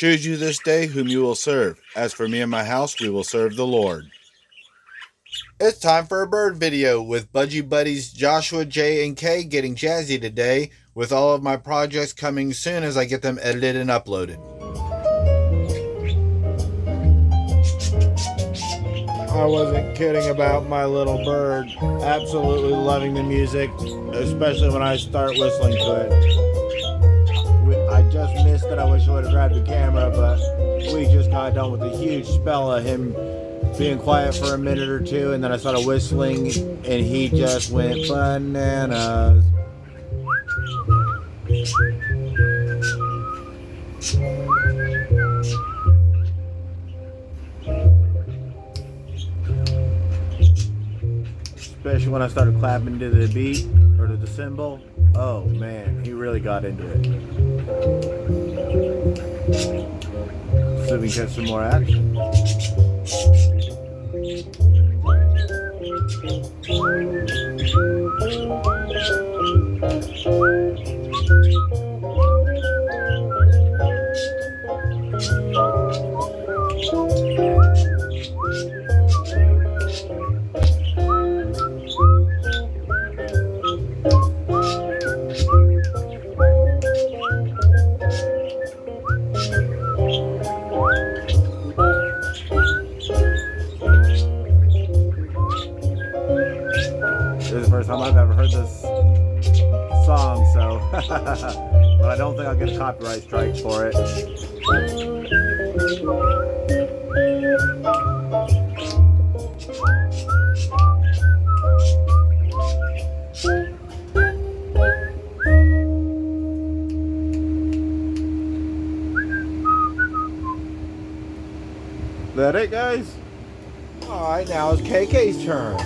Choose you this day whom you will serve. As for me and my house, we will serve the Lord. It's time for a bird video with Budgie buddies Joshua, J, and K getting jazzy today, with all of my projects coming soon as I get them edited and uploaded. I wasn't kidding about my little bird. Absolutely loving the music, especially when I start whistling to it. I just missed it. I wish I would have grabbed the camera, but we just got done with a huge spell of him being quiet for a minute or two, and then I started whistling, and he just went bananas. Especially when I started clapping to the beat, or to the cymbal. Oh man, he really got into it. So we get some more action. This is the first time I've ever heard this song, so but I don't think I'll get a copyright strike for it. That it, guys? Alright, now it's KK's turn.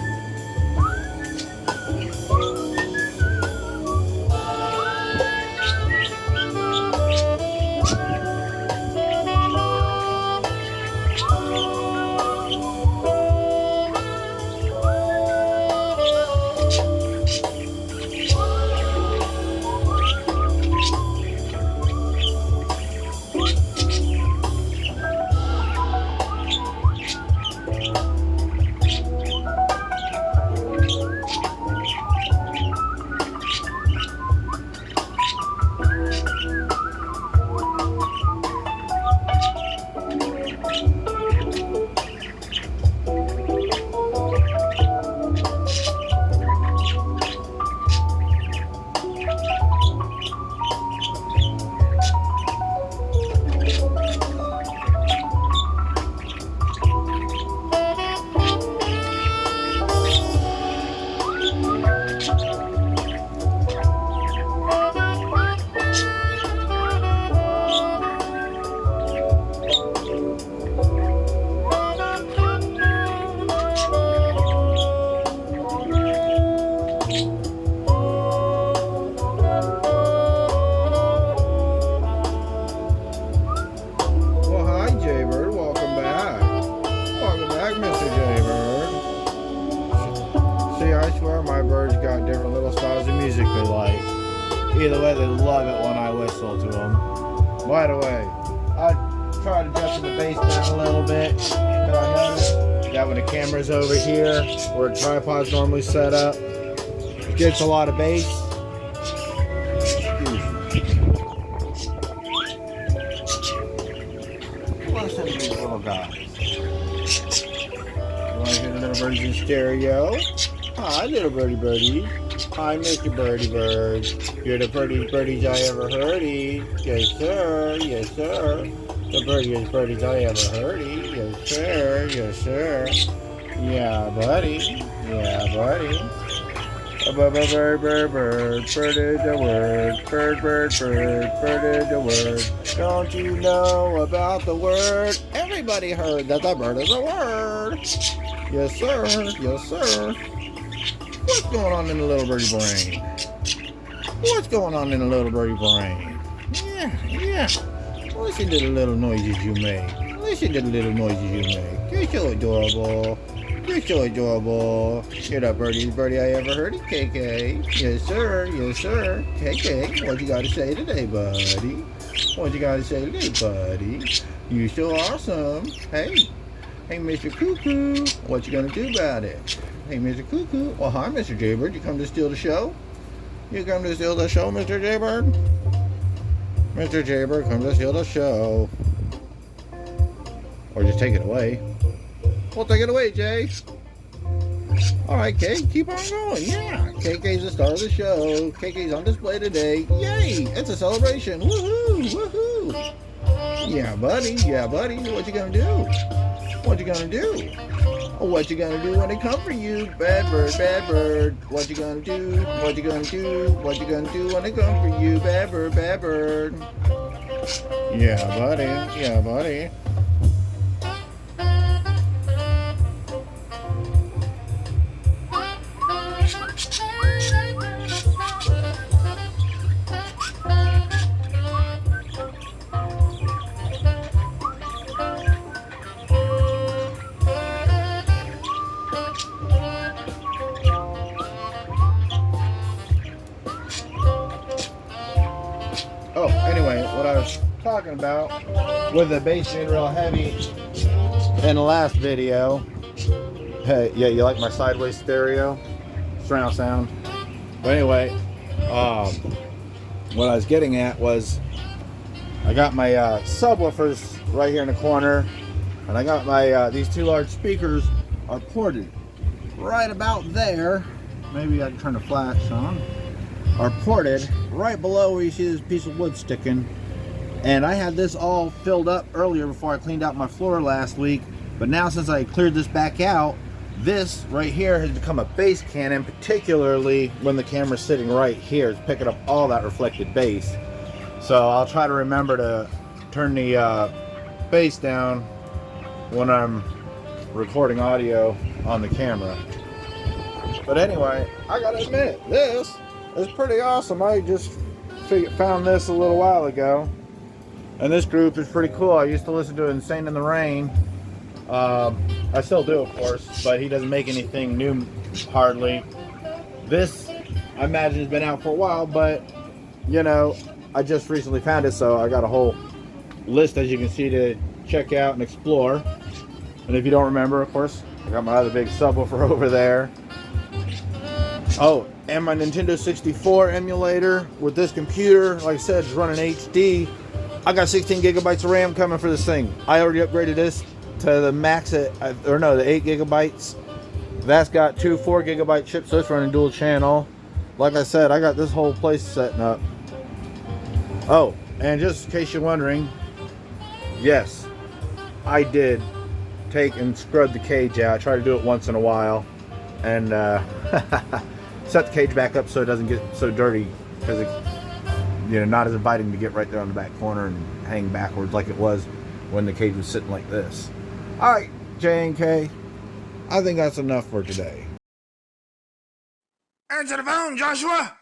I swear my birds got different little styles of music they like. Either way, they love it when I whistle to them. By the way, I tried adjusting the bass down a little bit, but I noticed that when the camera's over here, where the tripod's normally set up, it gets a lot of bass. Listen to these little guys. You want to hear the little birds in stereo? Hi, little birdie birdie. Hi, Mr. Birdie Bird. You're the prettiest birdies I ever heardy. Yes, sir. Yes, sir. The prettiest birdies I ever heardy. Yes, sir. Yes, sir. Yeah, buddy. Yeah, buddy. Bird, bird, bird, bird. Bird is the word. Bird, bird, bird. Bird is the word. Don't you know about the word? Everybody heard that the bird is a word. Yes, sir. Yes, sir. What's going on in the little birdie brain? What's going on in the little birdie brain? Yeah. Listen to the little noises you make. Listen to the little noises you make. You're so adorable. You're so adorable. You're the birdiest birdie I ever heard, KK. Yes, sir. Yes, sir. KK, what you got to say today, buddy? What you gotta say today, buddy? You so awesome. Hey, Mr. Cuckoo. What you gonna do about it? Hey, Mr. Cuckoo. Well, hi, Mr. Jaybird. You come to steal the show? You come to steal the show, Mr. Jaybird? Mr. Jaybird, come to steal the show. Or just take it away. Well, take it away, Jay. Alright, Kay, keep on going. Yeah, KK's the star of the show. KK's on display today. Yay! It's a celebration. Woohoo! Woohoo! Yeah, buddy. Yeah, buddy. What you gonna do? What you gonna do? What you gonna do when they come for you? Bad bird, bad bird. What you gonna do? What you gonna do? What you gonna do when they come for you? Bad bird, bad bird. Yeah, buddy. Yeah, buddy. Oh, anyway, what I was talking about with the bass being real heavy in the last video. Hey, yeah, you like my sideways stereo? Surround sound. But anyway, what I was getting at was I got my subwoofers right here in the corner, and I got my these two large speakers are ported right about there. Maybe I can turn the flash on. Are ported right below where you see this piece of wood sticking. And I had this all filled up earlier before I cleaned out my floor last week, but now since I cleared this back out, this right here has become a bass cannon, particularly when the camera's sitting right here. It's picking up all that reflected bass. So I'll try to remember to turn the bass down when I'm recording audio on the camera. But anyway, I gotta admit, this is pretty awesome. I just found this a little while ago, and this group is pretty cool. I used to listen to Insane in the Rain. I still do, of course, but he doesn't make anything new hardly. This, I imagine, has been out for a while, but you know, I just recently found it, so I got a whole list, as you can see, to check out and explore. And if you don't remember, of course, I got my other big subwoofer over there. Oh, and my Nintendo 64 emulator with this computer, like I said, is running HD. I got 16 gigabytes of RAM coming for this thing. I already upgraded this to the max the 8 gigabytes. That's got two 4 gigabyte chips, so it's running dual channel. Like I said, I got this whole place setting up. Oh, and just in case you're wondering, yes, I did take and scrub the cage out. I try to do it once in a while, and set the cage back up so it doesn't get so dirty, because it's, you know, not as inviting to get right there on the back corner and hang backwards like it was when the cage was sitting like this. All right, J and K, I think that's enough for today. Answer the phone, Joshua.